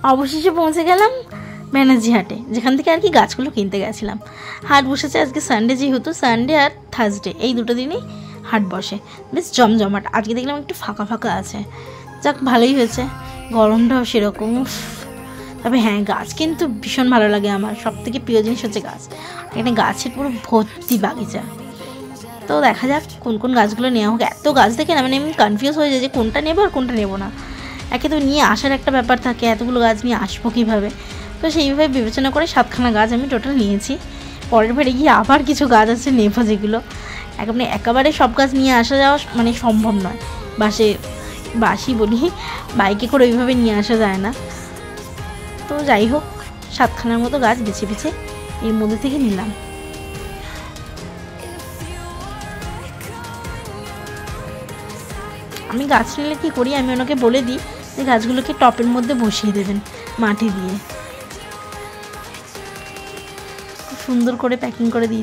অবশেষে পৌঁছে গেলাম ব্যানার্জি হাটে, যেখান থেকে আর কি গাছগুলো কিনতে গেছিলাম। হাট বসেছে আজকে সানডে, যেহেতু সানডে আর থার্সডে এই দুটো দিনই হাট বসে, বেশ জমজমাট। আজকে দেখলাম একটু ফাঁকা ফাঁকা আছে, যাক ভালোই হয়েছে, গরমটাও সেরকম। তবে হ্যাঁ, গাছ কিন্তু ভীষণ ভালো লাগে আমার, সব থেকে প্রিয় জিনিস হচ্ছে গাছ। এখানে গাছের পুরো ভর্তি বাগিচা। তো দেখা যাক কোন কোন গাছগুলো নেওয়া হোক। এত গাছ দেখে না মানে আমি কনফিউজ হয়ে যায় যে কোনটা নেবো আর কোনটা নেবো না। একে তো নিয়ে আসার একটা ব্যাপার থাকে, এতগুলো গাছ নিয়ে আসবো কীভাবে। তো সেইভাবে বিবেচনা করে 7খানা গাছ আমি টোটাল নিয়েছি। পরের বারে গিয়ে আবার কিছু গাছ আছে নেবো, যেগুলো একেবারে সব গাছ নিয়ে আসা যাওয়া মানে সম্ভব নয়। বাসি বলি, বাইকে করে ওইভাবে নিয়ে আসা যায় না। তো যাই হোক, 7খানার মতো গাছ বেছে বেছে এর মধ্যে থেকে নিলাম। আমি গাছ নিলে কী করি, আমি ওনাকে বলে দিই যে গাছগুলোকে টপের মধ্যে বসিয়ে দেবেন মাটি দিয়ে, খুব সুন্দর করে প্যাকিং করে দিয়ে